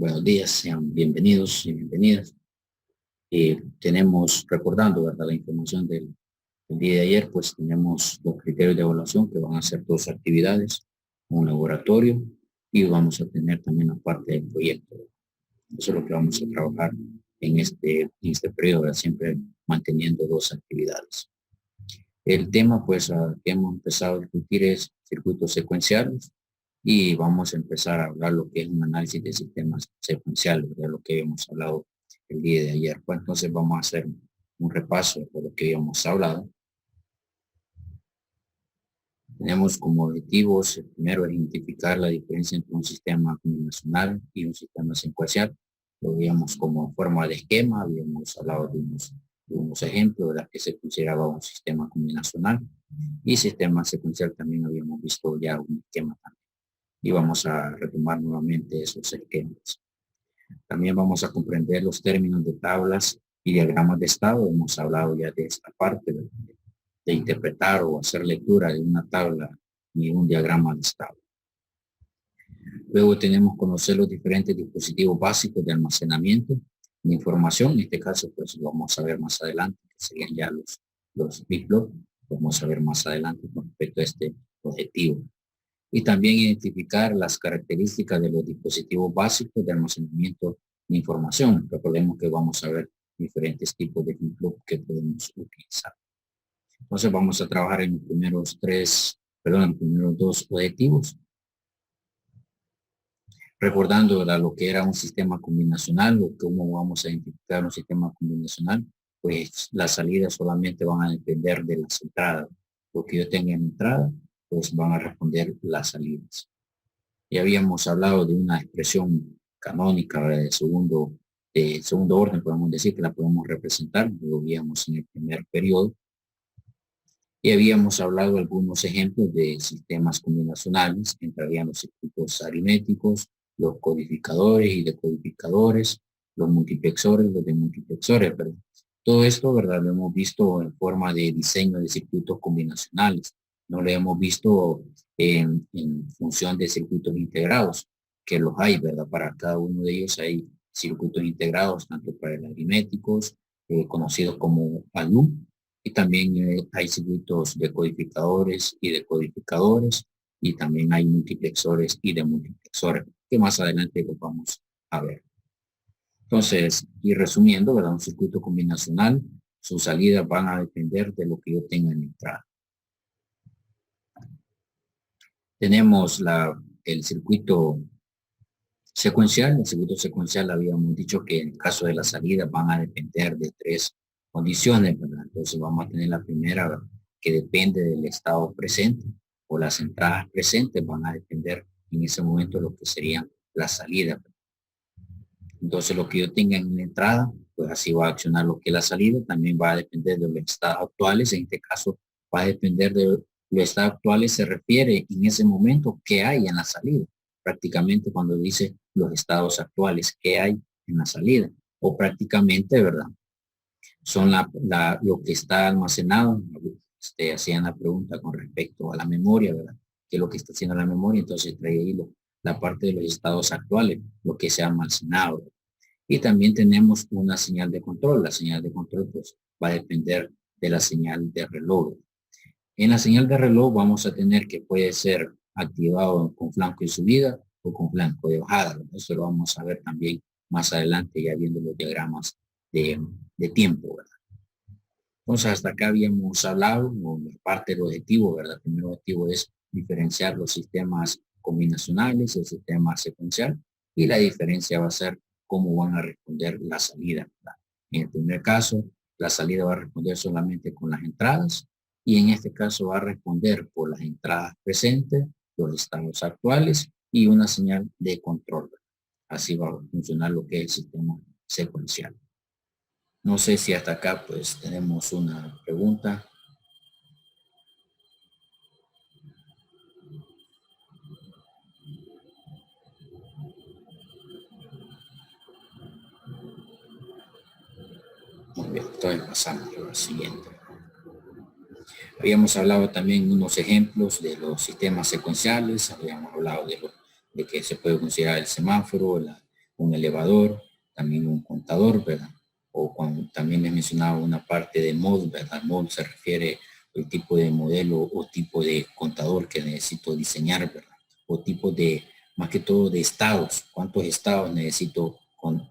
Buenos días, sean bienvenidos y bienvenidas. Tenemos, recordando, ¿verdad?, la información del día de ayer, pues tenemos los criterios de evaluación que van a ser dos actividades, un laboratorio y vamos a tener también la parte del proyecto. Eso es lo que vamos a trabajar en este periodo, ¿verdad?, siempre manteniendo dos actividades. El tema, pues, que hemos empezado a discutir es circuitos secuenciales y vamos a empezar a hablar lo que es un análisis de sistemas secuenciales, de lo que hemos hablado el día de ayer. Pues entonces vamos a hacer un repaso de lo que hemos hablado. Tenemos como objetivos, el primero es identificar la diferencia entre un sistema combinacional y un sistema secuencial. Lo veíamos como forma de esquema, habíamos hablado de unos ejemplos de las que se consideraba un sistema combinacional y sistema secuencial también habíamos visto ya un esquema también. Y vamos a retomar nuevamente esos esquemas. También vamos a comprender los términos de tablas y diagramas de estado. Hemos hablado ya de esta parte de interpretar o hacer lectura de una tabla y un diagrama de estado. Luego tenemos conocer los diferentes dispositivos básicos de almacenamiento de información. En este caso, pues lo vamos a ver más adelante, que serían ya los big blocks. Vamos a ver más adelante con respecto a este objetivo. Y también identificar las características de los dispositivos básicos de almacenamiento de información. Recordemos que vamos a ver diferentes tipos de big blocks que podemos utilizar. Entonces vamos a trabajar en los primeros dos objetivos. Recordando lo que era un sistema combinacional o cómo vamos a identificar un sistema combinacional, pues las salidas solamente van a depender de las entradas. Lo que yo tenga en entrada, pues van a responder las salidas. Ya habíamos hablado de una expresión canónica de segundo orden, podemos decir que la podemos representar, lo veíamos en el primer periodo. Y habíamos hablado de algunos ejemplos de sistemas combinacionales, entrarían los circuitos aritméticos, los codificadores y decodificadores, los multiplexores, los demultiplexores, pero todo esto, ¿verdad?, lo hemos visto en forma de diseño de circuitos combinacionales. No lo hemos visto en función de circuitos integrados, que los hay, ¿verdad? Para cada uno de ellos hay circuitos integrados, tanto para el aritméticos, conocidos como ALU, y también hay circuitos de codificadores y decodificadores, y también hay multiplexores y demultiplexores, que más adelante los vamos a ver. Entonces, y resumiendo, ¿verdad?, un circuito combinacional, sus salidas van a depender de lo que yo tenga en entrada. Tenemos el circuito secuencial. El circuito secuencial habíamos dicho que en el caso de la salida van a depender de tres condiciones, ¿verdad? Entonces vamos a tener la primera, que depende del estado presente, o las entradas presentes van a depender en ese momento de lo que serían las salidas. Entonces lo que yo tenga en la entrada, pues así va a accionar lo que es la salida. También va a depender de los estados actuales. En este caso va a depender de los estados actuales, se refiere en ese momento qué hay en la salida. Prácticamente cuando dice los estados actuales, qué hay en la salida, o prácticamente, ¿verdad?, son lo que está almacenado. Hacían la pregunta con respecto a la memoria, ¿verdad?, qué es lo que está haciendo la memoria. Entonces trae ahí la parte de los estados actuales, lo que se ha almacenado. Y también tenemos una señal de control. La señal de control, pues, va a depender de la señal de reloj. En la señal de reloj vamos a tener que puede ser activado con flanco de subida o con flanco de bajada. Eso lo vamos a ver también más adelante, ya viendo los diagramas de tiempo, ¿verdad? Entonces hasta acá habíamos hablado, parte del objetivo, ¿verdad? El primer objetivo es diferenciar los sistemas combinacionales, el sistema secuencial, y la diferencia va a ser cómo van a responder la salida, ¿verdad? En el primer caso, la salida va a responder solamente con las entradas, y en este caso va a responder por las entradas presentes, los estados actuales y una señal de control. Así va a funcionar lo que es el sistema secuencial. No sé si hasta acá pues tenemos una pregunta. Muy bien, entonces pasamos a lo siguiente. Habíamos hablado también unos ejemplos de los sistemas secuenciales. Habíamos hablado de que se puede considerar el semáforo, un elevador, también un contador, ¿verdad? O cuando también les mencionaba una parte de mod, ¿verdad? Mod se refiere al tipo de modelo o tipo de contador que necesito diseñar, ¿verdad? O tipo de, más que todo, de estados. ¿Cuántos estados necesito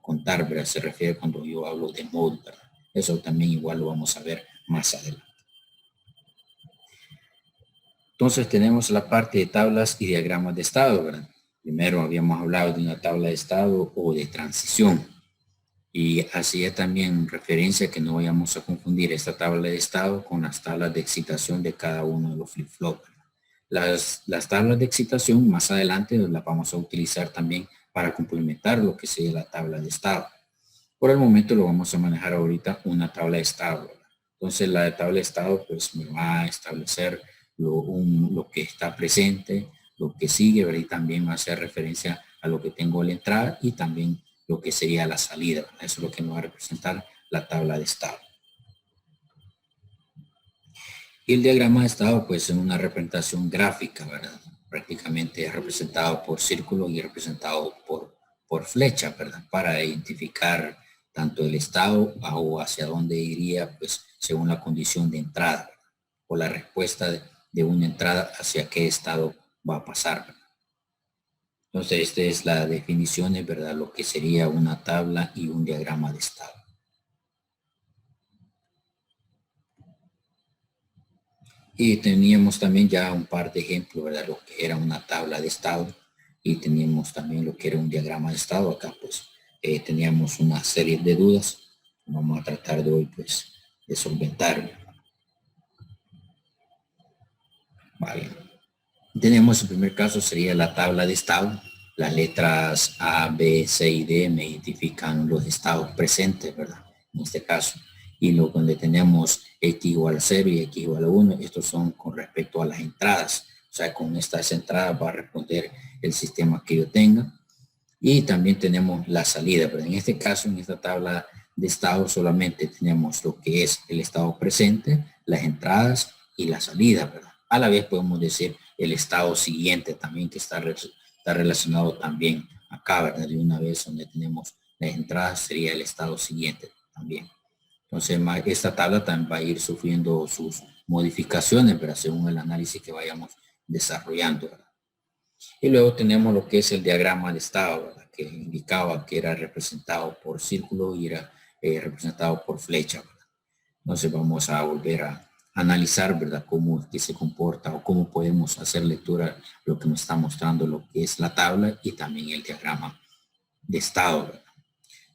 contar, ¿verdad? Se refiere cuando yo hablo de mod, ¿verdad? Eso también igual lo vamos a ver más adelante. Entonces tenemos la parte de tablas y diagramas de estado, ¿verdad? Primero habíamos hablado de una tabla de estado o de transición. Y hacía también referencia que no vayamos a confundir esta tabla de estado con las tablas de excitación de cada uno de los flip-flops. Las tablas de excitación más adelante las vamos a utilizar también para complementar lo que sería la tabla de estado. Por el momento lo vamos a manejar ahorita una tabla de estado, ¿verdad? Entonces la tabla de estado pues me va a establecer lo que está presente, lo que sigue, ¿verdad? Y también va a hacer referencia a lo que tengo en la entrada y también lo que sería la salida, ¿verdad? Eso es lo que nos va a representar la tabla de estado. Y el diagrama de estado pues es una representación gráfica, ¿verdad? Prácticamente es representado por círculo y representado por flecha, ¿verdad? Para identificar tanto el estado o hacia dónde iría, pues según la condición de entrada, ¿verdad? O la respuesta de una entrada hacia qué estado va a pasar, ¿verdad? Entonces, esta es la definición, ¿verdad? Lo que sería una tabla y un diagrama de estado. Y teníamos también ya un par de ejemplos, ¿verdad? Lo que era una tabla de estado y teníamos también lo que era un diagrama de estado. Acá pues teníamos una serie de dudas. Vamos a tratar de hoy pues de solventar. Vale. Tenemos el primer caso sería la tabla de estado. Las letras A, B, C y D me identifican los estados presentes, ¿verdad? En este caso. Y lo donde tenemos X igual a 0 y X igual a 1, estos son con respecto a las entradas. O sea, con estas entradas va a responder el sistema que yo tenga. Y también tenemos la salida, pero en este caso, en esta tabla de estado solamente tenemos lo que es el estado presente, las entradas y la salida, ¿verdad? A la vez podemos decir el estado siguiente también que está relacionado también acá, ¿verdad? De una vez donde tenemos las entradas sería el estado siguiente también. Entonces, esta tabla también va a ir sufriendo sus modificaciones, ¿verdad? Según el análisis que vayamos desarrollando, ¿verdad? Y luego tenemos lo que es el diagrama de estado, ¿verdad? Que indicaba que era representado por círculo y era representado por flecha, ¿verdad? Entonces vamos a volver a analizar, ¿verdad? Cómo es que se comporta o cómo podemos hacer lectura lo que nos está mostrando lo que es la tabla y también el diagrama de estado, ¿verdad?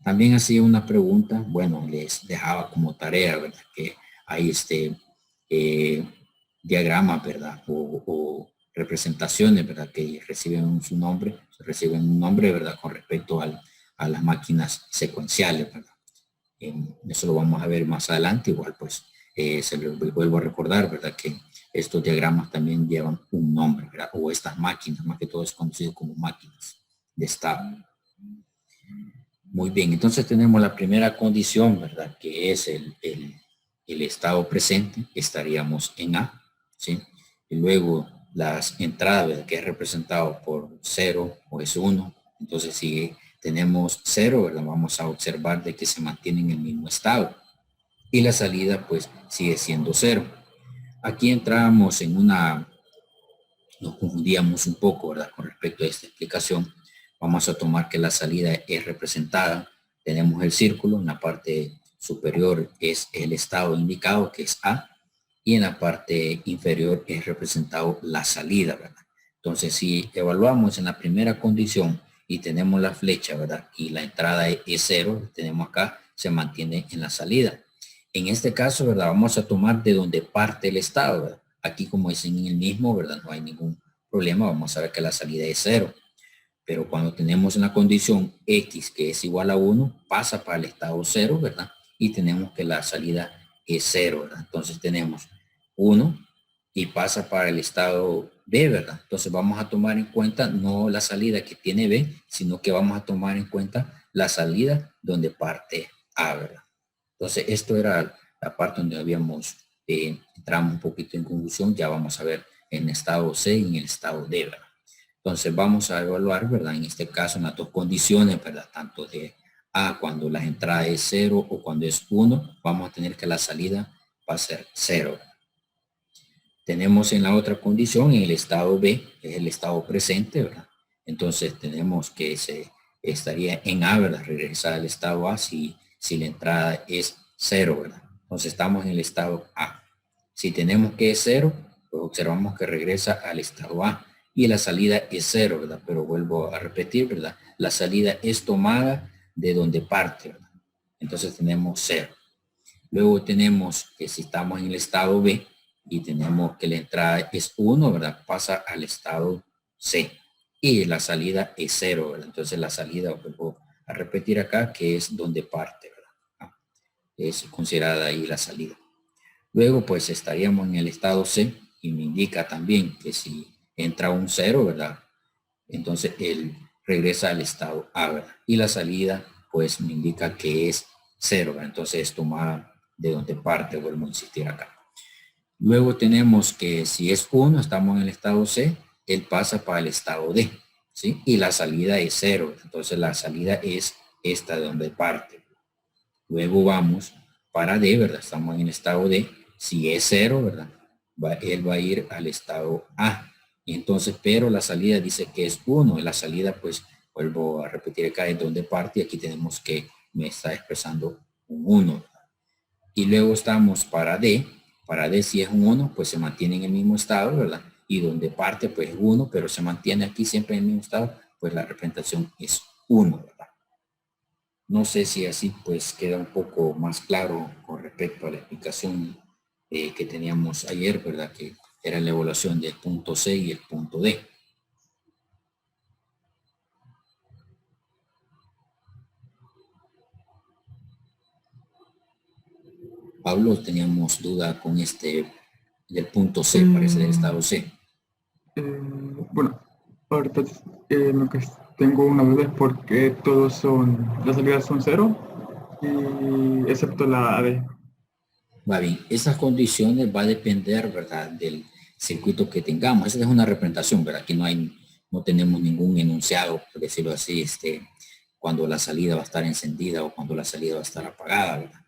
También hacía una pregunta, bueno, les dejaba como tarea, ¿verdad? Que hay eh, diagrama, ¿verdad? O representaciones, ¿verdad? Que reciben su nombre, reciben un nombre, ¿verdad? Con respecto a las máquinas secuenciales, ¿verdad? Eso lo vamos a ver más adelante, igual pues se lo vuelvo a recordar, ¿verdad? Que estos diagramas también llevan un nombre, ¿verdad? O estas máquinas, más que todo es conocido como máquinas de estado. Muy bien, entonces tenemos la primera condición, ¿verdad? Que es el estado presente, estaríamos en A, ¿sí? Y luego las entradas, ¿verdad? Que es representado por 0 o es 1. Entonces si tenemos 0, ¿verdad? Vamos a observar de que se mantiene en el mismo estado. Y la salida pues sigue siendo 0. Aquí entramos en nos confundíamos un poco, ¿verdad? Con respecto a esta explicación. Vamos a tomar que la salida es representada. Tenemos el círculo, en la parte superior es el estado indicado, que es A, y en la parte inferior es representado la salida, ¿verdad? Entonces, si evaluamos en la primera condición y tenemos la flecha, ¿verdad? Y la entrada es 0, tenemos acá, se mantiene en la salida. En este caso, ¿verdad? Vamos a tomar de donde parte el estado, ¿verdad? Aquí como es en el mismo, ¿verdad? No hay ningún problema, vamos a ver que la salida es 0. Pero cuando tenemos una condición X que es igual a 1, pasa para el estado 0, ¿verdad? Y tenemos que la salida es 0, ¿verdad? Entonces tenemos 1 y pasa para el estado B, ¿verdad? Entonces vamos a tomar en cuenta no la salida que tiene B, sino que vamos a tomar en cuenta la salida donde parte A, ¿verdad? Entonces esto era la parte donde habíamos entramos un poquito en confusión. Ya vamos a ver en el estado C y en el estado D, ¿verdad? Entonces vamos a evaluar, ¿verdad? En este caso, en las dos condiciones, ¿verdad? Tanto de A, cuando la entrada es 0 o cuando es 1, vamos a tener que la salida va a ser 0. Tenemos en la otra condición, en el estado B, que es el estado presente, ¿verdad? Entonces tenemos que se estaría en A, ¿verdad? Regresar al estado A si la entrada es 0, ¿verdad? Entonces estamos en el estado A. Si tenemos que es 0, pues observamos que regresa al estado A y la salida es 0, ¿verdad? Pero vuelvo a repetir, ¿verdad? La salida es tomada de donde parte, ¿verdad? Entonces tenemos 0. Luego tenemos que si estamos en el estado B y tenemos que la entrada es 1, ¿verdad? Pasa al estado C y la salida es 0, ¿verdad? Entonces la salida, vuelvo a repetir acá, que es donde parte, ¿verdad? Es considerada ahí la salida. Luego pues estaríamos en el estado C y me indica también que si entra un 0, ¿verdad? Entonces él regresa al estado A, ¿verdad? Y la salida pues me indica que es 0, ¿verdad? Entonces es tomada de donde parte, vuelvo a insistir acá. Luego tenemos que si es 1, estamos en el estado C, él pasa para el estado D, ¿sí? Y la salida es 0, entonces la salida es esta de donde parte. Luego vamos para D, ¿verdad? Estamos en el estado D, si es 0, ¿verdad? Él va a ir al estado A. Y entonces, pero la salida dice que es 1, la salida pues vuelvo a repetir acá es donde parte y aquí tenemos que me está expresando un 1. Y luego estamos para D si es un 1, pues se mantiene en el mismo estado, ¿verdad? Y donde parte, pues 1, pero se mantiene aquí siempre en el mismo estado, pues la representación es 1, ¿verdad? No sé si así pues queda un poco más claro con respecto a la explicación que teníamos ayer, ¿verdad? Que era la evaluación del punto C y el punto D. Pablo, teníamos duda con del punto C, parece del estado C. Bueno, ahorita lo que tengo una duda es por qué las salidas son 0, y, excepto la AD. Va bien, esas condiciones va a depender, ¿verdad? Del circuito que tengamos. Esa es una representación, ¿verdad? Aquí no tenemos ningún enunciado, por decirlo así, cuando la salida va a estar encendida o cuando la salida va a estar apagada, ¿verdad?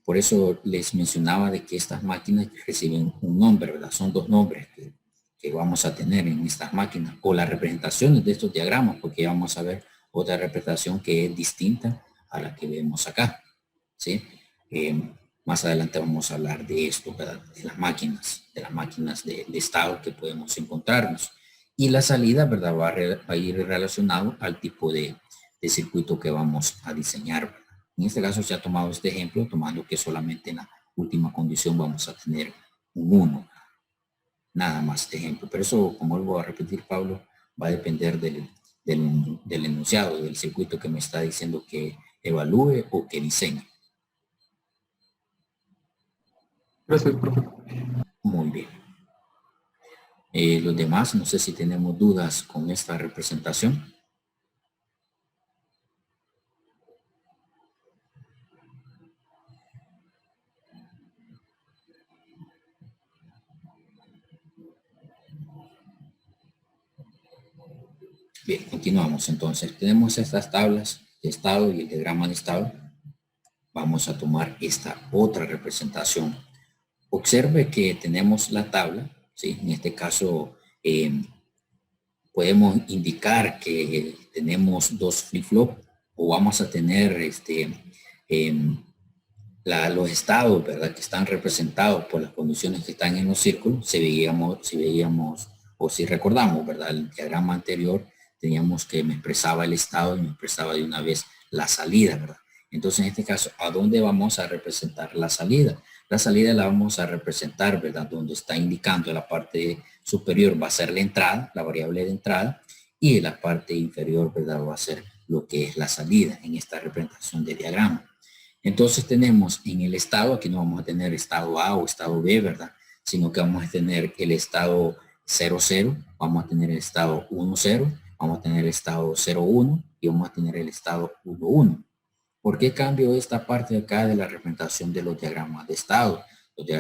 Por eso les mencionaba de que estas máquinas reciben un nombre, ¿verdad? Son dos nombres que vamos a tener en estas máquinas, o las representaciones de estos diagramas, porque vamos a ver otra representación que es distinta a la que vemos acá, ¿sí? Más adelante vamos a hablar de esto, ¿verdad? De las máquinas de estado que podemos encontrarnos. Y la salida, ¿verdad? Va a ir relacionado al tipo de circuito que vamos a diseñar, ¿verdad? En este caso se ha tomado este ejemplo, tomando que solamente en la última condición vamos a tener un 1. Nada más de ejemplo. Pero eso, como vuelvo a repetir, Pablo, va a depender del enunciado, del circuito que me está diciendo que evalúe o que diseñe. Gracias, profe. Muy bien. Los demás, no sé si tenemos dudas con esta representación. Bien, continuamos entonces. Tenemos estas tablas de estado y el diagrama de estado. Vamos a tomar esta otra representación. Observe que tenemos la tabla, ¿sí? En este caso podemos indicar que tenemos dos flip-flop o vamos a tener los estados, ¿verdad? Que están representados por las condiciones que están en los círculos. Si veíamos o si recordamos, ¿verdad? El diagrama anterior teníamos que me expresaba el estado y me expresaba de una vez la salida, ¿verdad? Entonces, en este caso, ¿a dónde vamos a representar la salida? La salida la vamos a representar, ¿verdad? Donde está indicando la parte superior va a ser la entrada, la variable de entrada, y la parte inferior, ¿verdad? Va a ser lo que es la salida en esta representación de diagrama. Entonces tenemos en el estado, aquí no vamos a tener estado A o estado B, ¿verdad? Sino que vamos a tener el estado 0, 0, vamos a tener el estado 1, 0, vamos a tener el estado 0, 1 y vamos a tener el estado 1, 1. ¿Por qué cambio esta parte de acá de la representación de los diagramas de estado?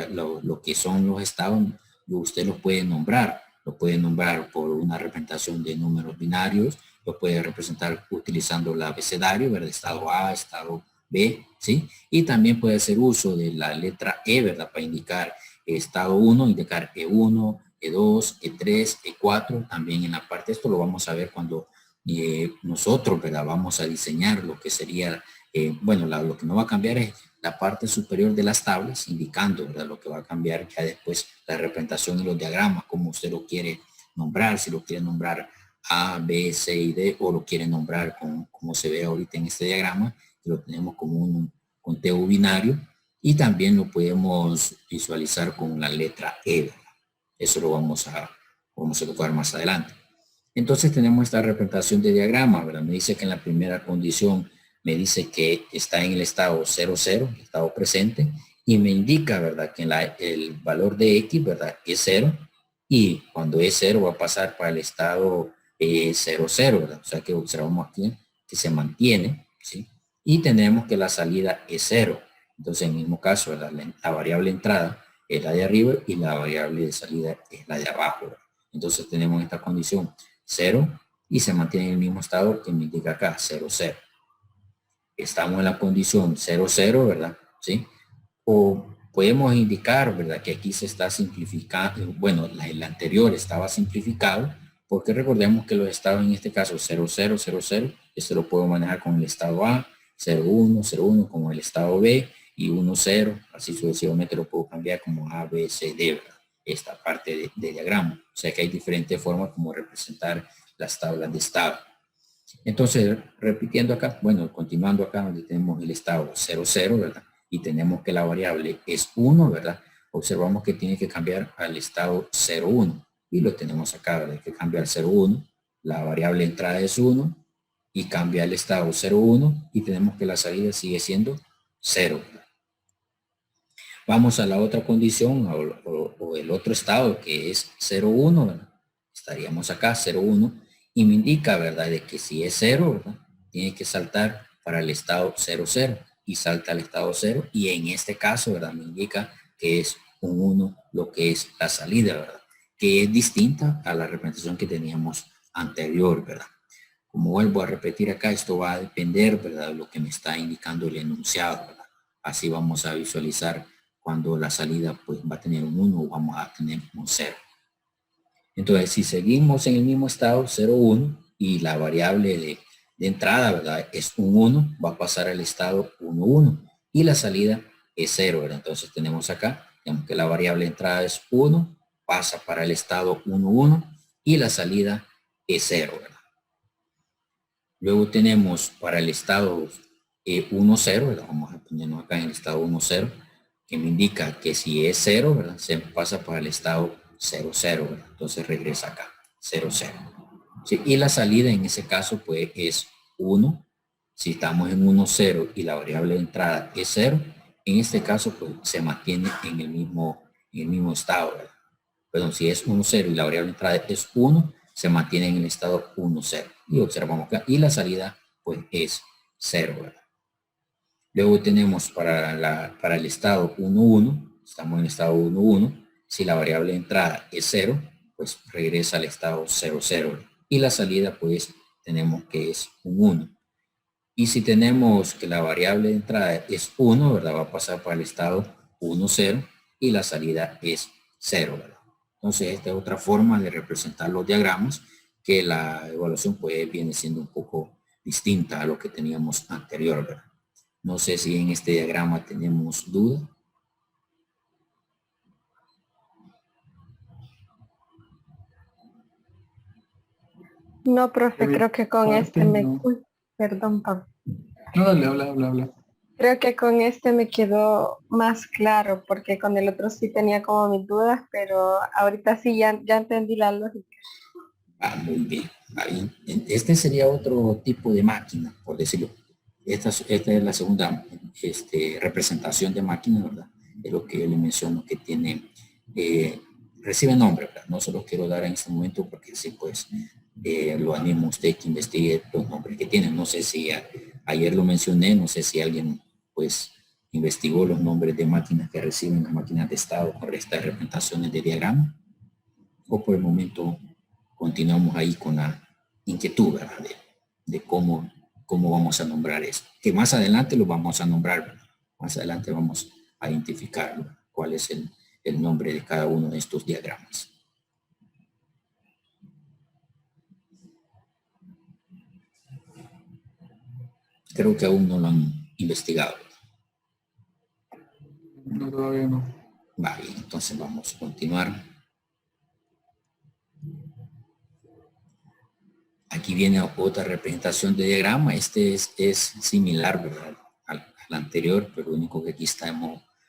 Lo que son los estados, usted los puede nombrar. Lo puede nombrar por una representación de números binarios, lo puede representar utilizando el abecedario, ¿verdad? Estado A, estado B, ¿sí? Y también puede hacer uso de la letra E, ¿verdad? Para indicar estado 1, indicar E1, E2, E3, E4. También en la parte, esto lo vamos a ver cuando nosotros, ¿verdad? Vamos a diseñar lo que sería, bueno, lo que no va a cambiar es la parte superior de las tablas, indicando, ¿verdad? Lo que va a cambiar ya después la representación y los diagramas, como usted lo quiere nombrar, si lo quiere nombrar A, B, C y D, o lo quiere nombrar como se ve ahorita en este diagrama, que lo tenemos como un conteo binario, y también lo podemos visualizar con la letra E, ¿verdad? Eso lo vamos a tocar más adelante. Entonces tenemos esta representación de diagrama, ¿verdad? Me dice que en la primera condición me dice que está en el estado 00, estado presente, y me indica, ¿verdad? Que el valor de X, ¿verdad? Es 0, y cuando es 0 va a pasar para el estado 00, ¿verdad? O sea que observamos aquí que se mantiene, ¿sí? Y tenemos que la salida es 0. Entonces en el mismo caso, ¿verdad? La variable entrada es la de arriba y la variable de salida es la de abajo, ¿verdad? Entonces tenemos esta condición 0 y se mantiene en el mismo estado que me indica acá, 0, 0. Estamos en la condición 0, 0, ¿verdad? ¿Sí? O podemos indicar, ¿verdad? Que aquí se está simplificando, bueno, el anterior estaba simplificado, porque recordemos que los estados en este caso 0, 0, 0, 0, este lo puedo manejar con el estado A, 0, 1, 0, 1 como el estado B y 1, 0, así sucesivamente lo puedo cambiar como A, B, C, D, ¿verdad? Esta parte de diagrama. O sea que hay diferentes formas como representar las tablas de estado. Entonces, repitiendo acá, bueno, continuando acá donde tenemos el estado 0, 0, ¿verdad? Y tenemos que la variable es 1, ¿verdad? Observamos que tiene que cambiar al estado 0, 1. Y lo tenemos acá, ¿verdad? Que cambia al 0, 1. La variable entrada es 1 y cambia al estado 0, 1 y tenemos que la salida sigue siendo 0, ¿verdad? Vamos a la otra condición o el otro estado que es 0, 1, ¿verdad? Estaríamos acá 0, 1 y me indica, ¿verdad? De que si es 0, ¿verdad? Tiene que saltar para el estado 0, 0 y salta al estado 0 y en este caso, ¿verdad? Me indica que es un 1 lo que es la salida, ¿verdad? Que es distinta a la representación que teníamos anterior, ¿verdad? Como vuelvo a repetir acá, esto va a depender, ¿verdad? De lo que me está indicando el enunciado, ¿verdad? Así vamos a visualizar cuando la salida pues va a tener un 1 o vamos a tener un 0. Entonces, si seguimos en el mismo estado 0, 1 y la variable de entrada, ¿verdad? Es un 1, va a pasar al estado 1, 1 y la salida es 0, ¿verdad? Entonces tenemos acá, digamos que la variable de entrada es 1, pasa para el estado 1, 1 y la salida es 0, ¿verdad? Luego tenemos para el estado 1, 0, ¿verdad? Vamos a ponernos acá en el estado 1, 0, que me indica que si es 0, ¿verdad? Se pasa para el estado 0, 0, ¿verdad? Entonces regresa acá, 0, 0. ¿Sí? Y la salida en ese caso pues es 1. Si estamos en 1, 0 y la variable de entrada es 0, en este caso pues se mantiene en el mismo estado, ¿verdad? Perdón, si es 1, 0 y la variable de entrada es 1, se mantiene en el estado 1, 0. Y observamos acá. Y la salida, pues, es 0, ¿verdad? Luego tenemos para el estado 1, 1. Estamos en el estado 1, 1. Si la variable de entrada es 0, pues regresa al estado 0, 0. Y la salida, pues, tenemos que es un 1. Y si tenemos que la variable de entrada es 1, ¿verdad? Va a pasar para el estado 1, 0. Y la salida es 0, ¿verdad? Entonces, esta es otra forma de representar los diagramas que la evaluación pues viene siendo un poco distinta a lo que teníamos anterior, ¿verdad? No sé si en este diagrama tenemos duda. No, profe, De mi creo que con parte, este me... no. Uy, perdón, Pablo. No, dale, habla, habla, habla. Creo que con este me quedó más claro, porque con el otro sí tenía como mis dudas, pero ahorita sí ya entendí la lógica. Muy bien. Ahí, este sería otro tipo de máquina, por decirlo. Esta es la segunda representación de máquina, ¿verdad? Es lo que yo le menciono que tiene, recibe nombre, ¿verdad? No se lo quiero dar en este momento porque sí, pues, lo animo a usted que investigue los nombres que tienen. No sé si ayer lo mencioné, no sé si alguien, pues, investigó los nombres de máquinas que reciben las máquinas de estado por estas representaciones de diagrama. o por el momento continuamos ahí con la inquietud, ¿verdad? De cómo vamos a nombrar esto. Que más adelante lo vamos a nombrar, ¿verdad? Más adelante vamos a identificar, ¿verdad?, cuál es el nombre de cada uno de estos diagramas. Creo que aún no lo han investigado. No, todavía no. Vale, entonces vamos a continuar. Aquí viene otra representación de diagrama. Este es similar, ¿verdad?, al anterior, pero lo único que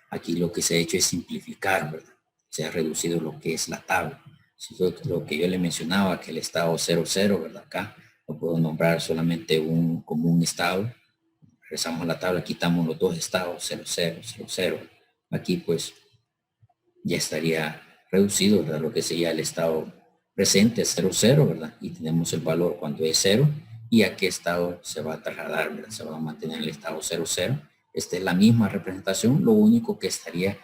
aquí lo que se ha hecho es simplificar, ¿verdad? Se ha reducido lo que es la tabla. Lo que yo le mencionaba, que el estado 00, ¿verdad? Acá lo puedo nombrar solamente como un estado. Regresamos a la tabla, quitamos los dos estados, 00, 00. Aquí pues ya estaría reducido, ¿verdad?, lo que sería el estado presente, 00, ¿verdad? Y tenemos el valor cuando es 0 y a qué estado se va a trasladar, ¿verdad? Se va a mantener el estado 00. Esta es la misma representación, lo único que estaría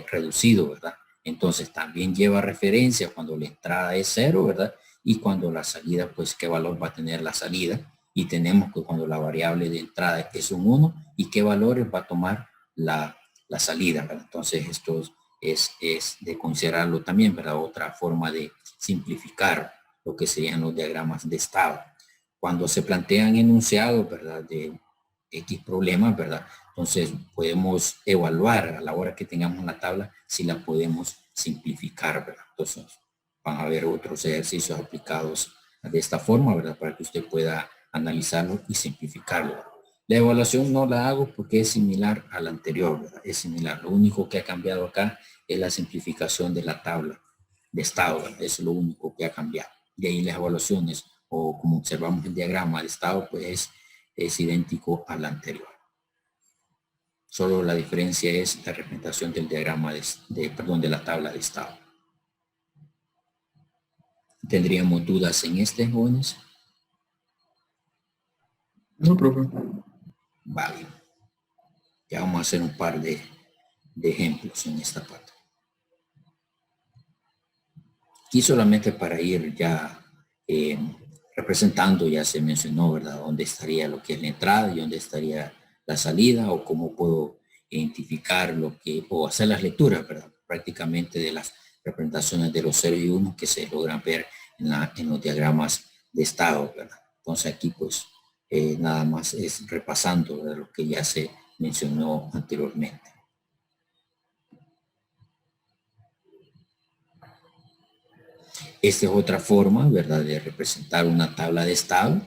reducido, ¿verdad? Entonces también lleva referencia cuando la entrada es 0, ¿verdad? Y cuando la salida, pues qué valor va a tener la salida. Y tenemos que cuando la variable de entrada es un 1 y qué valores va a tomar la salida, ¿verdad? Entonces esto es de considerarlo también, ¿verdad? Otra forma de simplificar lo que serían los diagramas de estado. Cuando se plantean enunciados, ¿verdad?, de X problemas, ¿verdad? Entonces podemos evaluar a la hora que tengamos la tabla si la podemos simplificar, ¿verdad? Entonces van a haber otros ejercicios aplicados de esta forma, ¿verdad?, para que usted pueda analizarlo y simplificarlo. La evaluación no la hago porque es similar a la anterior, ¿verdad? Es similar. Lo único que ha cambiado acá es la simplificación de la tabla de estado, ¿verdad? Es lo único que ha cambiado. De ahí las evaluaciones, o como observamos el diagrama de estado, pues es idéntico al anterior. Solo la diferencia es la representación del diagrama de la tabla de estado. ¿Tendríamos dudas en este, jóvenes? No, profe. Vale. Ya vamos a hacer un par de ejemplos en esta parte. Aquí solamente para ir ya representando, ya se mencionó, ¿verdad?, dónde estaría lo que es la entrada y dónde estaría la salida, o cómo puedo identificar o hacer las lecturas, ¿verdad?, prácticamente de las representaciones de los 0 y 1 que se logran ver en los diagramas de estado, ¿verdad? Entonces aquí pues nada más es repasando, ¿verdad?, lo que ya se mencionó anteriormente. Esta es otra forma, ¿verdad?, de representar una tabla de estado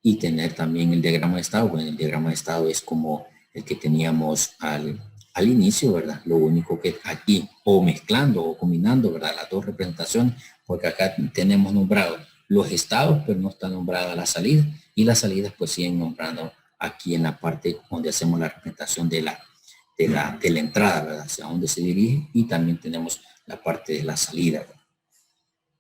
y tener también el diagrama de estado. Bueno, el diagrama de estado es como el que teníamos al inicio, ¿verdad? Lo único que aquí, o mezclando o combinando, ¿verdad?, las dos representaciones, porque acá tenemos nombrado los estados, pero no está nombrada la salida, y las salidas pues siguen nombrando aquí en la parte donde hacemos la representación de la entrada, ¿verdad?, hacia dónde se dirige, y también tenemos la parte de la salida, ¿verdad?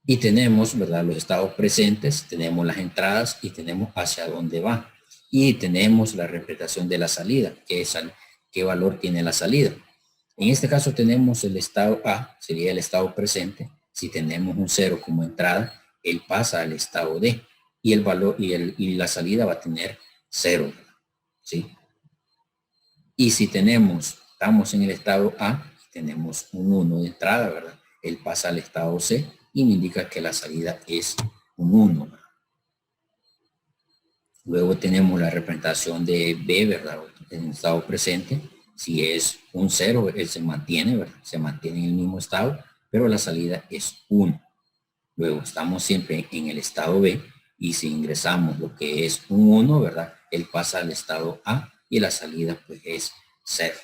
Y tenemos, ¿verdad?, los estados presentes, tenemos las entradas y tenemos hacia dónde va. Y tenemos la representación de la salida, que es qué valor tiene la salida. En este caso tenemos el estado A, sería el estado presente. Si tenemos un 0 como entrada, él pasa al estado D. Y el valor y la salida va a tener 0, ¿sí? Y si estamos en el estado A, tenemos un 1 de entrada, ¿verdad?, él pasa al estado C y me indica que la salida es un 1. Luego tenemos la representación de B, ¿verdad?, en estado presente. Si es un 0, él se mantiene, ¿verdad?, se mantiene en el mismo estado, pero la salida es 1. Luego estamos siempre en el estado B, y si ingresamos lo que es un 1, ¿verdad?, él pasa al estado A y la salida pues es 0.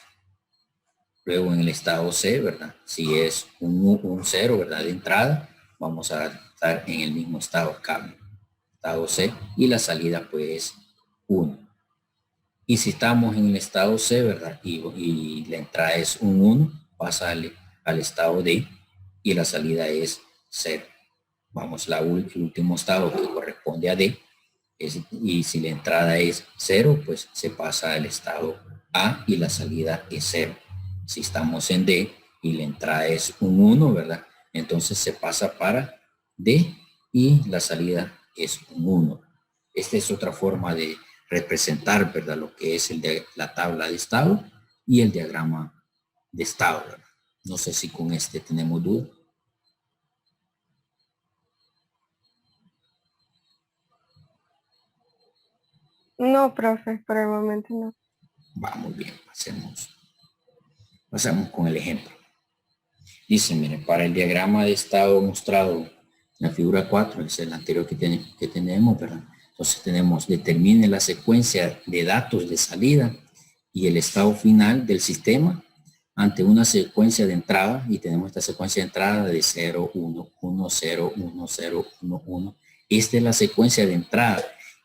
Luego en el estado C, ¿verdad?, si es un 0, ¿verdad?, de entrada, vamos a estar en el mismo estado acá, estado C, y la salida pues 1. Y si estamos en el estado C, ¿verdad?, y la entrada es un 1, pasa al estado D y la salida es 0. Vamos, el último estado que corresponde a D, y si la entrada es 0, pues se pasa al estado A y la salida es 0. Si estamos en D y la entrada es un 1, ¿verdad?, Entonces se pasa para D y la salida es un 1. Esta es otra forma de representar, ¿verdad? Lo que es la tabla de estado y el diagrama de estado, ¿verdad? No sé si con este tenemos duda. No, profe, por el momento no. Va, muy bien, pasamos con el ejemplo. Dice, miren, para el diagrama de estado mostrado en la figura 4, es el anterior que tenemos, ¿verdad? Entonces tenemos, determine la secuencia de datos de salida y el estado final del sistema ante una secuencia de entrada, y tenemos esta secuencia de entrada de 0, 1, 1, 0, 1, 0, 1, 1. Esta es la secuencia de entrada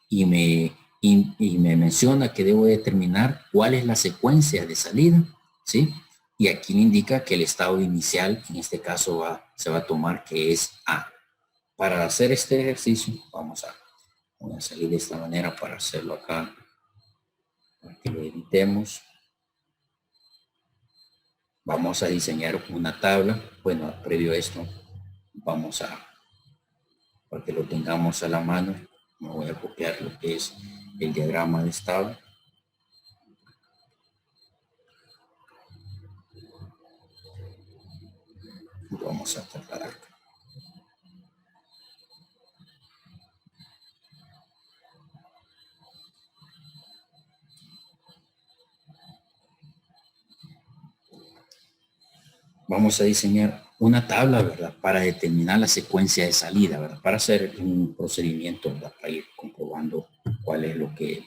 y me menciona que debo determinar cuál es la secuencia de salida, ¿sí? Y aquí me indica que el estado inicial, en este caso se va a tomar que es A. Para hacer este ejercicio, voy a salir de esta manera para hacerlo acá, para que lo editemos. Vamos a diseñar una tabla. Bueno, previo a esto, para que lo tengamos a la mano, me voy a copiar lo que es el diagrama de estado. Vamos a trasladar acá. Vamos a diseñar una tabla, ¿verdad? Para determinar la secuencia de salida, ¿verdad? Para hacer un procedimiento, ¿verdad? Para ir comprobando cuál es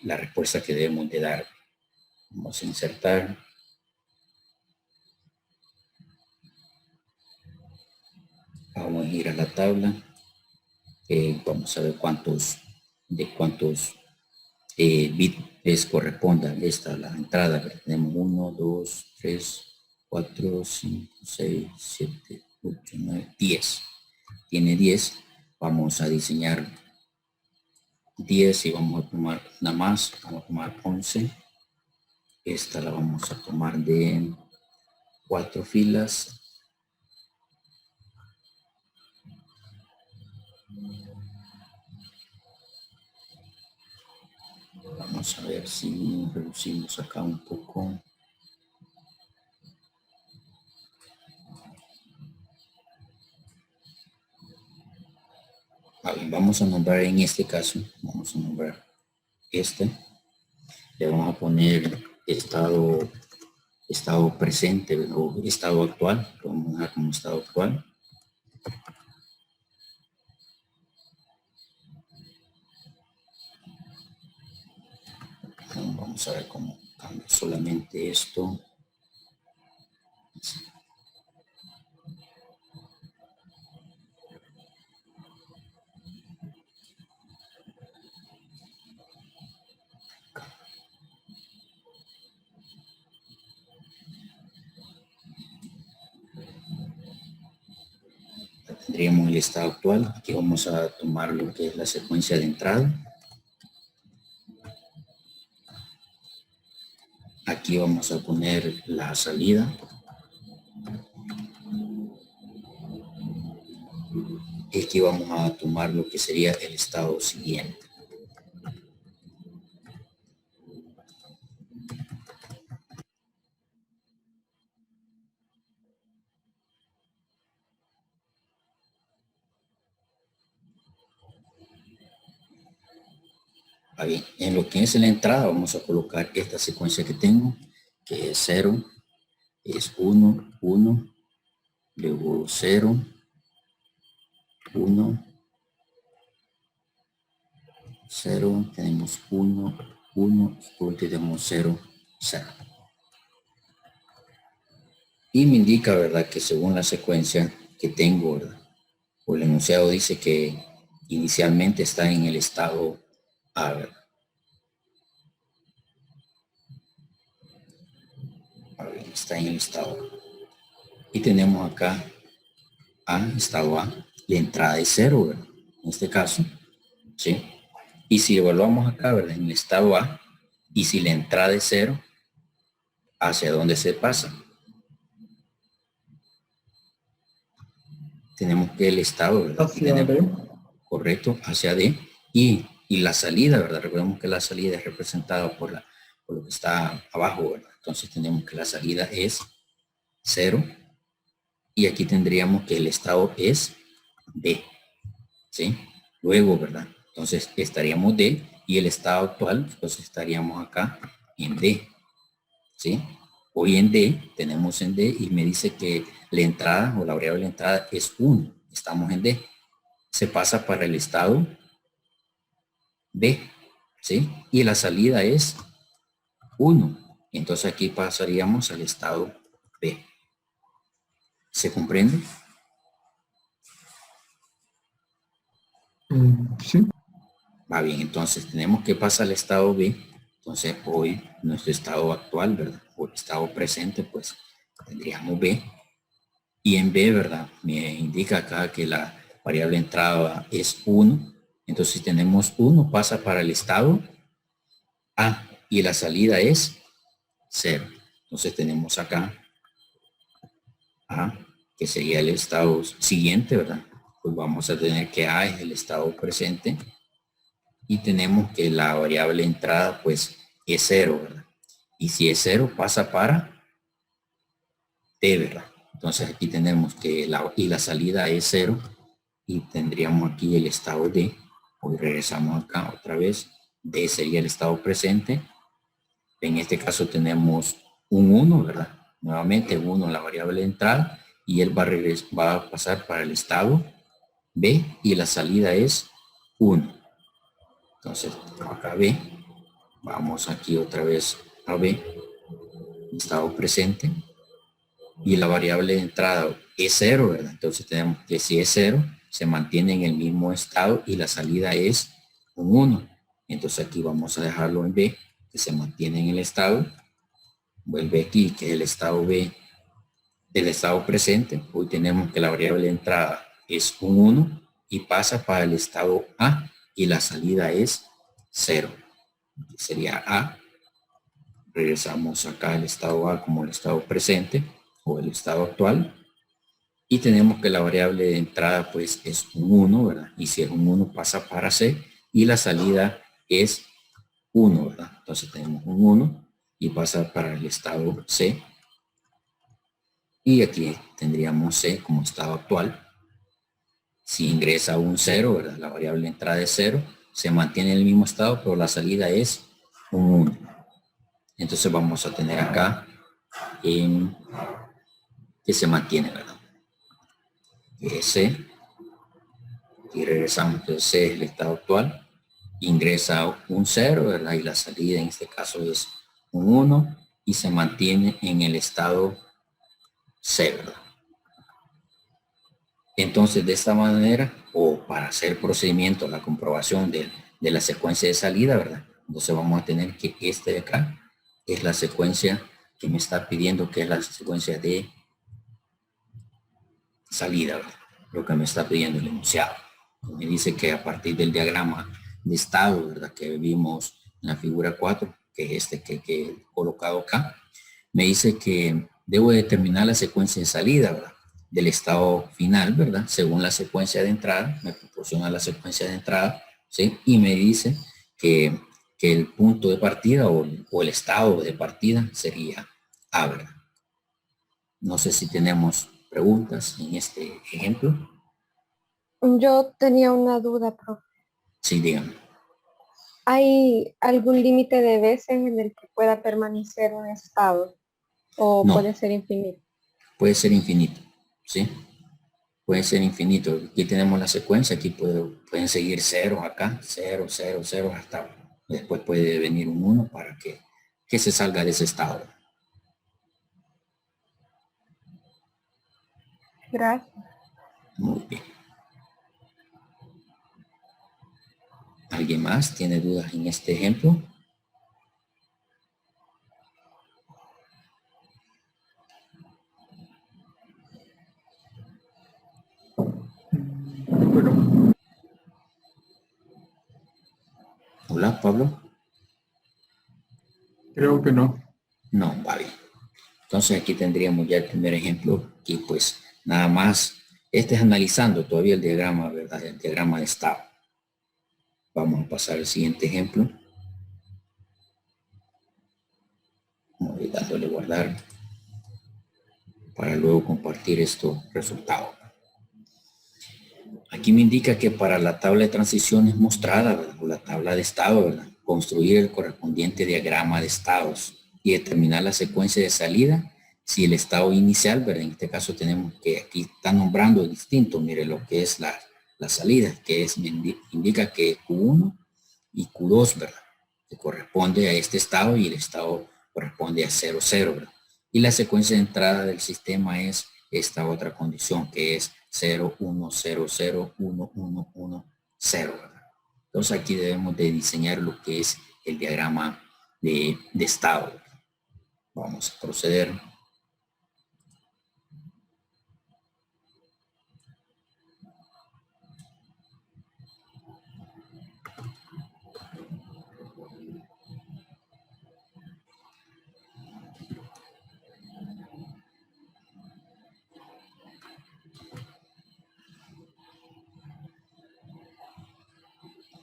la respuesta que debemos de dar. Vamos a insertar. Vamos a ir a la tabla. Vamos a ver de cuántos bits corresponda esta la entrada. ¿Verdad? Tenemos 1, 2, 3, 4, 5, 6, 7, 8, 9, 10. Tiene 10. Vamos a diseñar 10 y vamos a tomar una más. Vamos a tomar 11. Esta la vamos a tomar de 4 filas. Vamos a ver si reducimos acá un poco. Vamos a nombrar en este caso, vamos a nombrar este. Le vamos a poner estado presente o estado actual. Lo vamos a dejar como estado actual. Vamos a ver cómo cambia solamente esto. Tendríamos el estado actual. Aquí vamos a tomar lo que es la secuencia de entrada. Aquí vamos a poner la salida. Y aquí vamos a tomar lo que sería el estado siguiente. Ahí, en lo que es la entrada vamos a colocar esta secuencia que tengo, que es 0, es 1, 1, luego 0, 1, 0, tenemos 1, 1, y por último tenemos 0, 0. Y me indica, ¿verdad?, que según la secuencia que tengo, ¿verdad?, o el enunciado dice que inicialmente está en el estado A, ¿verdad? Está en el estado A. Y tenemos acá estado A, la entrada es 0, ¿verdad? En este caso, ¿sí? Y si evaluamos acá, ¿verdad?, en el estado A, y si la entrada es 0, ¿hacia dónde se pasa? tenemos que el estado, ¿verdad? Hacia Tenemos, D. correcto, hacia D. Y la salida, ¿verdad? Recordemos que la salida es representada por lo que está abajo, ¿verdad? Entonces tenemos que la salida es 0. Y aquí tendríamos que el estado es D. ¿Sí? Luego, ¿verdad? Entonces estaríamos D y el estado actual, pues estaríamos acá en D. ¿Sí? Hoy en D, tenemos en D y me dice que la entrada o la variable de entrada es 1. Estamos en D. Se pasa para el estado B. ¿Sí? Y la salida es 1. Entonces aquí pasaríamos al estado B. ¿Se comprende? Sí. Va bien, entonces tenemos que pasar al estado B. Entonces hoy nuestro estado actual, ¿verdad? O estado presente, pues tendríamos B. Y en B, ¿verdad? Me indica acá que la variable entrada es 1. Entonces si tenemos 1, pasa para el estado A y la salida es 0. Entonces tenemos acá A, que sería el estado siguiente, ¿verdad? Pues vamos a tener que A es el estado presente y tenemos que la variable entrada pues es 0, ¿verdad? Y si es 0 pasa para T, ¿verdad? Entonces aquí tenemos que la salida es 0 y tendríamos aquí el estado D. Hoy regresamos acá otra vez. D sería el estado presente. En este caso tenemos un 1, ¿verdad? Nuevamente 1 en la variable de entrada y él va a pasar para el estado B y la salida es 1. Entonces acá B, vamos aquí otra vez a B, estado presente y la variable de entrada es 0, ¿verdad? Entonces tenemos que si es 0, se mantiene en el mismo estado y la salida es un 1. Entonces aquí vamos a dejarlo en B, que se mantiene en el estado. Vuelve aquí, que es el estado B del estado presente. Hoy tenemos que la variable de entrada es un 1 y pasa para el estado A y la salida es 0. Sería A. Regresamos acá al estado A como el estado presente o el estado actual. Y tenemos que la variable de entrada pues es un 1, ¿verdad? Y si es un 1 pasa para C y la salida es 1, ¿verdad? Entonces tenemos un 1 y pasa para el estado C. Y aquí tendríamos C como estado actual. Si ingresa un 0, ¿verdad? La variable de entrada es 0, se mantiene en el mismo estado, pero la salida es un 1. Entonces vamos a tener acá que se mantiene, ¿verdad? C. Y regresamos, entonces C es el estado actual. Ingresa un 0, ¿verdad? Y la salida en este caso es un 1 y se mantiene en el estado C, ¿verdad? Entonces, de esta manera, o para hacer procedimiento, la comprobación de la secuencia de salida, ¿verdad? Entonces vamos a tener que este de acá es la secuencia que me está pidiendo, que es la secuencia de salida, ¿verdad? Lo que me está pidiendo el enunciado. Me dice que a partir del diagrama de estado, ¿verdad? Que vimos en la figura 4, que es este que he colocado acá, me dice que debo determinar la secuencia de salida, ¿verdad? Del estado final, ¿verdad? Según la secuencia de entrada, me proporciona la secuencia de entrada, ¿sí? Y me dice que, el punto de partida o el estado de partida sería A, ¿verdad? No sé si tenemos preguntas en este ejemplo. Yo tenía una duda, profe. Sí, díganme. ¿Hay algún límite de veces en el que pueda permanecer un estado o No, puede ser infinito? puede ser infinito, ¿sí? Puede ser infinito. Aquí tenemos la secuencia, aquí pueden seguir ceros acá, 0, 0, 0, hasta después puede venir un 1 para que se salga de ese estado. Gracias. Muy bien. ¿Alguien más tiene dudas en este ejemplo? Bueno, Hola, Pablo. creo que no. No, va bien. Entonces aquí tendríamos ya el primer ejemplo y pues nada más Este es analizando todavía el diagrama, ¿verdad? El diagrama de estado. Vamos a pasar al siguiente ejemplo. Voy dándole guardar para luego compartir estos resultados. Aquí me indica que para la tabla de transiciones mostrada, ¿verdad? O la tabla de estado, ¿verdad? Construir el correspondiente diagrama de estados y determinar la secuencia de salida si el estado inicial, ¿verdad? En este caso tenemos que aquí está nombrando distinto, mire lo que es la salida, que es, indica que Q1 y Q2, ¿verdad? Que corresponde a este estado y el estado corresponde a 0, 0, ¿verdad? Y la secuencia de entrada del sistema es esta otra condición que es 0, 1, 0, 0, 1, 1, 1, 0, ¿verdad? Entonces aquí debemos de diseñar lo que es el diagrama de estado. Vamos a proceder.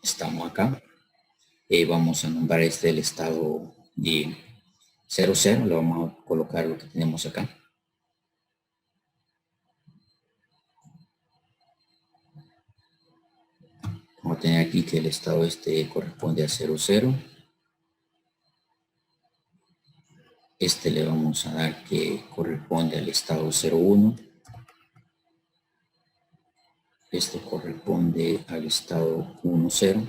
Estamos acá. Vamos a nombrar este el estado de 0, 0. Le vamos a colocar lo que tenemos acá. Vamos a tener aquí que el estado este corresponde a 0, 0. Este le vamos a dar que corresponde al estado 0, 1. Este corresponde al estado 1, 0.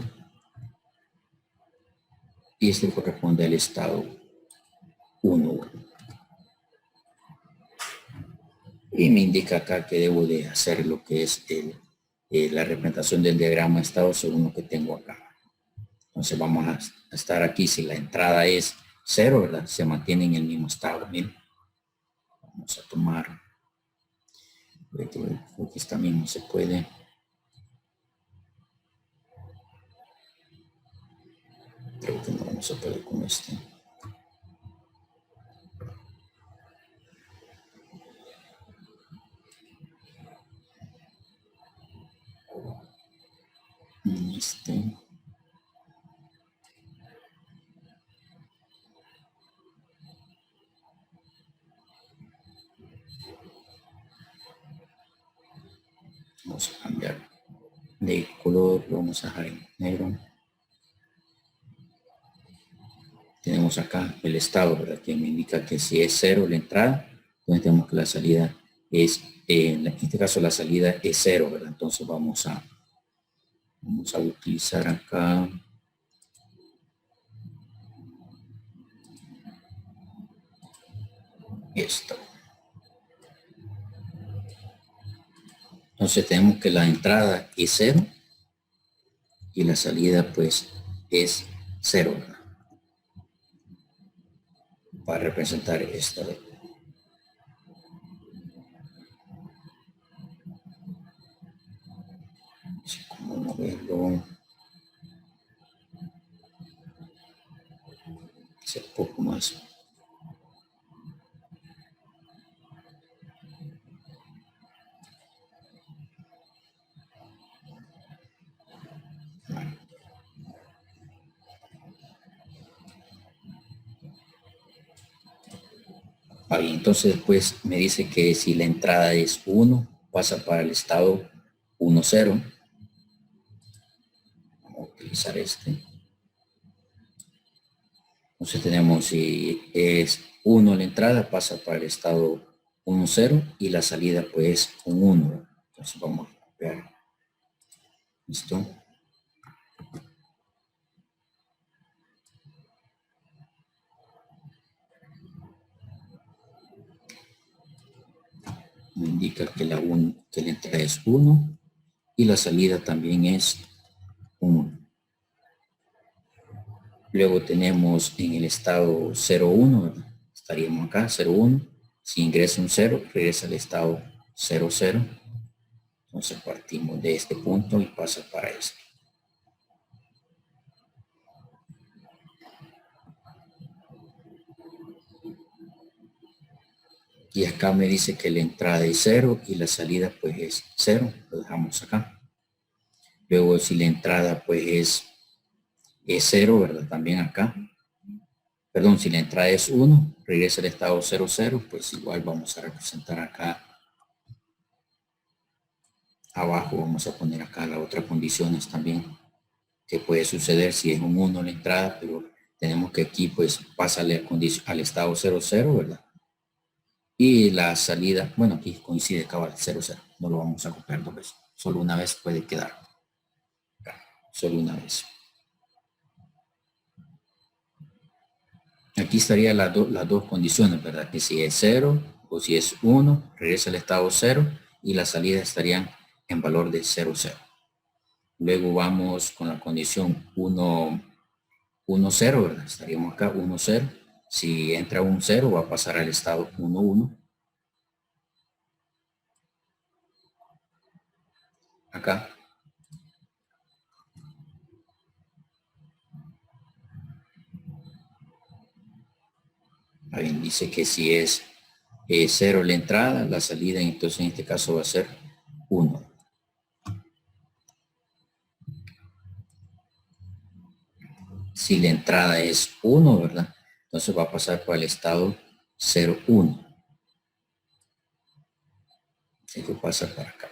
Y este corresponde al estado 1, 1. Y me indica acá que debo de hacer lo que es la representación del diagrama de estado según lo que tengo acá. Entonces vamos a estar aquí, si la entrada es 0, ¿verdad? Se mantiene en el mismo estado. Miren. Vamos a tomar, aquí está mismo, se puede. Creo que no vamos a poder con este. Vamos a cambiar de color, lo vamos a dejar en negro. Tenemos acá el estado, ¿verdad? Que me indica que si es 0 la entrada, entonces tenemos que la salida es, en este caso la salida es 0, ¿verdad? Entonces vamos a utilizar acá esto. Entonces tenemos que la entrada es 0 y la salida pues es 0, ¿verdad? Para representar esto. ¿Cómo moverlo? Hacer un poco más. Ahí, entonces después me dice que si la entrada es 1, pasa para el estado 1, 0. Vamos a utilizar este. Entonces tenemos si es 1 la entrada, pasa para el estado 1, 0 y la salida pues un 1. Entonces vamos a copiar. ¿Listo? Me indica que la entrada es 1 y la salida también es 1. Luego tenemos en el estado 0, 1, estaríamos acá, 0, 1. Si ingresa un 0, regresa al estado 0, 0. Entonces partimos de este punto y pasa para este. Y acá me dice que la entrada es 0 y la salida pues es 0. Lo dejamos acá. Luego si la entrada pues es 0, ¿verdad? También acá. Perdón, si la entrada es 1, regresa al estado 0, 0, pues igual vamos a representar acá abajo, vamos a poner acá las otras condiciones también que puede suceder si es un 1 la entrada, pero tenemos que aquí pues pasarle al estado 0, 0, ¿verdad? Y la salida, bueno, aquí coincide cabal 0, 0, no lo vamos a copiar dos veces, solo una vez puede quedar, solo una vez. Aquí estarían las dos condiciones, ¿verdad? Que si es 0 o si es 1, regresa al estado 0 y las salidas estarían en valor de 0, 0. Luego vamos con la condición 1, 1, 0, ¿verdad? Estaríamos acá 1, 0. Si entra un 0 va a pasar al estado 1, 1. Acá. Ahí dice que si es 0 la entrada, la salida, entonces en este caso va a ser 1. Si la entrada es 1, ¿verdad? Entonces va a pasar por el estado 0, 1. Esto pasa para acá.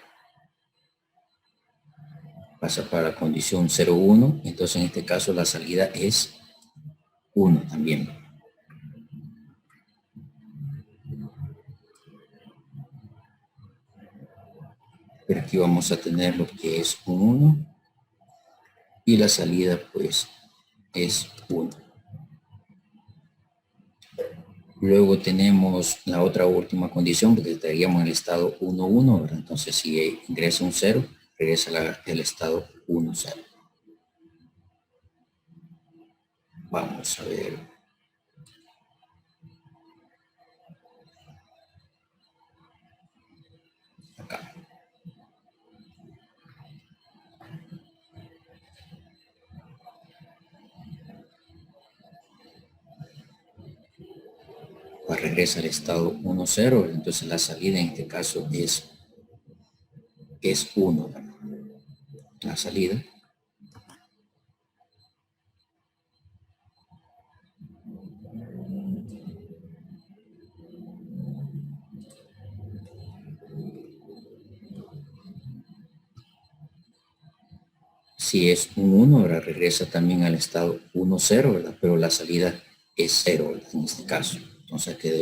Pasa para la condición 0, 1. Entonces en este caso la salida es 1 también. Pero aquí vamos a tener lo que es un 1 y la salida pues es 1. Luego tenemos la otra última condición porque estaríamos en el estado 1, 1, ¿verdad? Entonces si ingresa un 0, regresa el estado 1, 0. Vamos a ver. Acá. Pues regresa al estado 1, 0, entonces la salida en este caso es 1, ¿verdad? La salida. Si es un 1, ¿verdad? Regresa también al estado 1, 0, ¿verdad? Pero la salida es 0, ¿verdad? En este caso. Entonces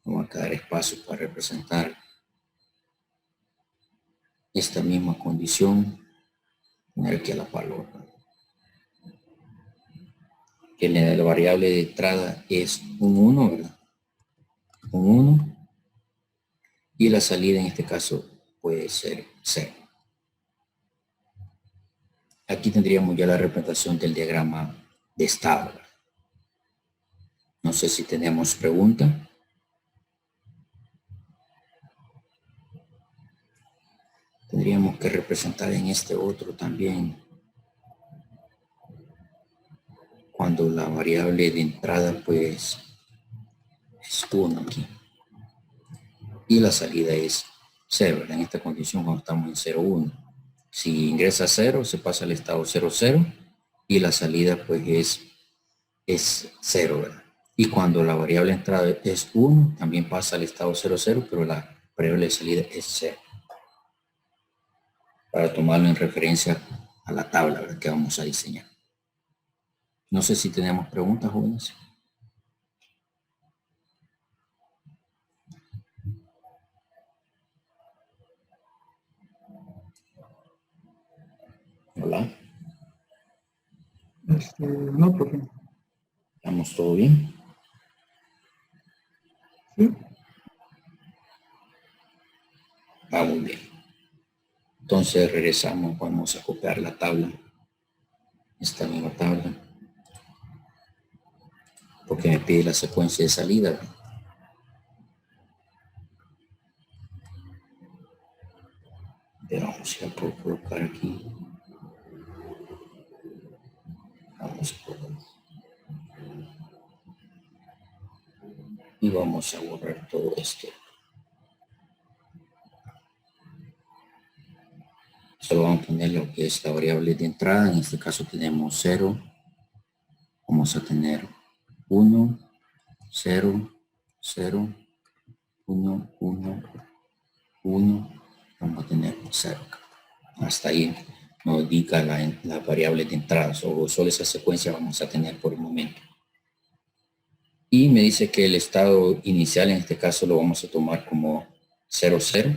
vamos a dar espacio para representar esta misma condición. Poner aquí a la palabra. Que la variable de entrada es un 1, ¿verdad? Un 1. Y la salida en este caso puede ser 0. Aquí tendríamos ya la representación del diagrama de estado. No sé si tenemos pregunta. Tendríamos que representar en este otro también cuando la variable de entrada pues es 1 aquí y la salida es 0. En esta condición cuando estamos en 0, 1. Si ingresa 0 se pasa al estado 0, 0 y la salida pues es 0, ¿verdad? Y cuando la variable de entrada es 1 también pasa al estado 0, 0, pero la variable de salida es 0. Para tomarlo en referencia a la tabla, ¿verdad?, que vamos a diseñar. No sé si tenemos preguntas, jóvenes. Hola. No, profe. ¿Estamos todo bien? Sí. Va muy bien. Entonces regresamos, vamos a copiar la tabla. Esta misma tabla. Porque me pide la secuencia de salida, ¿verdad? Vamos a colocar aquí. Vamos a colocar. Y vamos a borrar todo esto. Solo vamos a poner lo que es la variable de entrada. En este caso tenemos 0. Vamos a tener 1, 0, 0, 1, 1, 1. Vamos a tener 0. Hasta ahí nos indica la variable de entrada. Solo esa secuencia vamos a tener por el momento. Y me dice que el estado inicial, en este caso, lo vamos a tomar como 0, 0.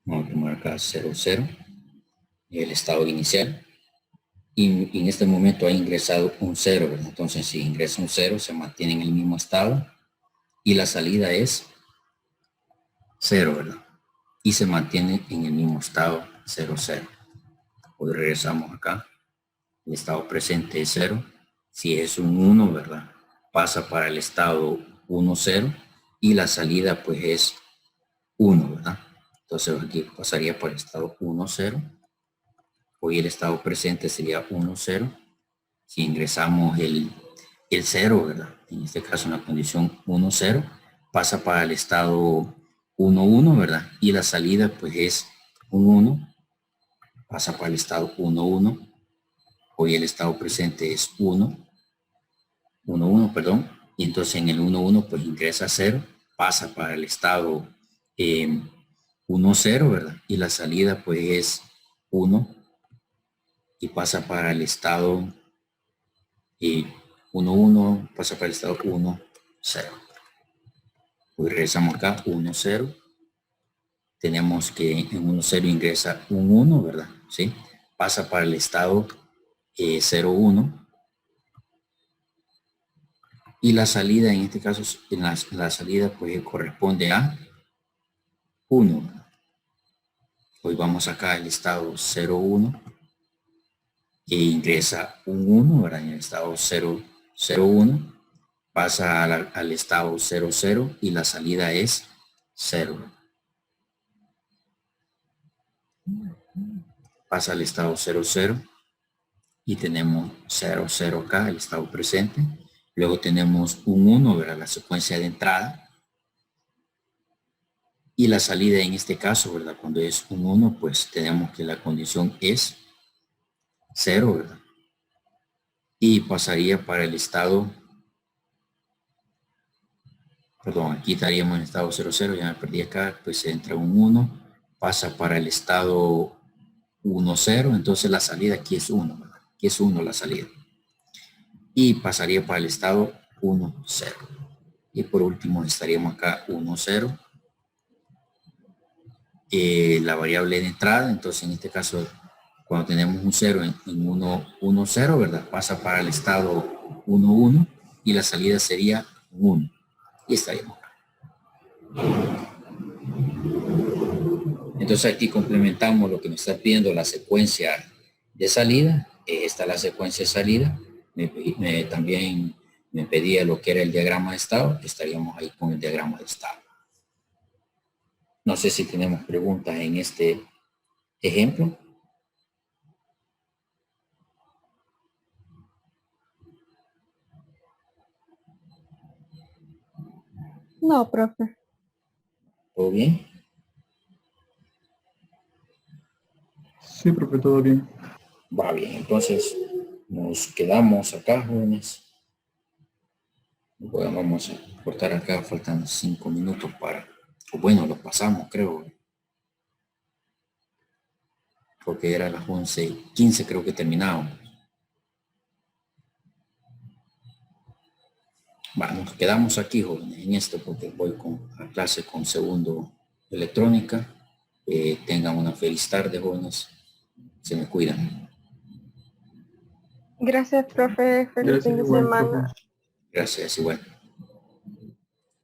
Vamos a tomar acá 0, 0. El estado inicial. Y en este momento ha ingresado un 0, ¿verdad? Entonces, si ingresa un 0, se mantiene en el mismo estado. Y la salida es 0, ¿verdad? Y se mantiene en el mismo estado 0, 0. Hoy regresamos acá. El estado presente es 0. Si es un 1, ¿verdad? Pasa para el estado 1, 0. Y la salida, pues, es 1, ¿verdad? Entonces, aquí pasaría por el estado 1, 0. Hoy el estado presente sería 1, 0. Si ingresamos el 0, ¿verdad? En este caso, en la condición 1, 0, pasa para el estado 1, 1, ¿verdad? Y la salida, pues, es un 1. Pasa para el estado 1, 1. Hoy el estado presente es 1, 1, 1, perdón. Y entonces en el 1, 1, pues ingresa 0. Pasa para el estado 1, 0, ¿verdad? Y la salida, pues, es 1. Y pasa para el estado 1, 1, pasa para el estado 1, 0. Hoy regresamos acá, 1, 0. Tenemos que en 1, 0 ingresa un 1, ¿verdad? ¿Sí? Pasa para el estado 0, 1. Y la salida, en este caso, en la salida, pues, corresponde a 1, ¿verdad? Hoy vamos acá al estado 0, 1. E ingresa un 1, ¿verdad? En el estado 0, 0, 1. Pasa al estado 0, 0 y la salida es 0. Pasa al estado 0, 0 y tenemos 0, 0 acá, el estado presente. Luego tenemos un 1, ¿verdad? La secuencia de entrada. Y la salida en este caso, ¿verdad? Cuando es un 1, pues tenemos que la condición es 0, ¿verdad? Y pasaría para el estado, perdón, aquí estaríamos en el estado 0, 0, ya me perdí acá, pues entra un 1, pasa para el estado 1, 0, entonces la salida aquí es 1, ¿verdad? Aquí es 1 la salida. Y pasaría para el estado 1, 0. Y por último estaríamos acá 1, 0. La variable de entrada, entonces en este caso, cuando tenemos un 0 en 1, 1, 0, ¿verdad? Pasa para el estado 1, 1 y la salida sería 1. Y estaríamos acá. Entonces aquí complementamos lo que me está pidiendo la secuencia de salida. Esta es la secuencia de salida. También me pedía lo que era el diagrama de estado. Estaríamos ahí con el diagrama de estado. No sé si tenemos preguntas en este ejemplo. No, profe. ¿Todo bien? Sí, profe, todo bien. Va bien, entonces nos quedamos acá, jóvenes. Bueno, vamos a cortar acá, faltan 5 minutos para, o bueno, lo pasamos, creo, porque era las 11:15, creo que terminábamos. Va, nos quedamos aquí, jóvenes, en esto, porque voy a clase con segundo electrónica. Tengan una feliz tarde, jóvenes. Se me cuidan. Gracias, profe. Feliz Gracias, fin de igual, semana. profe. Gracias, igual.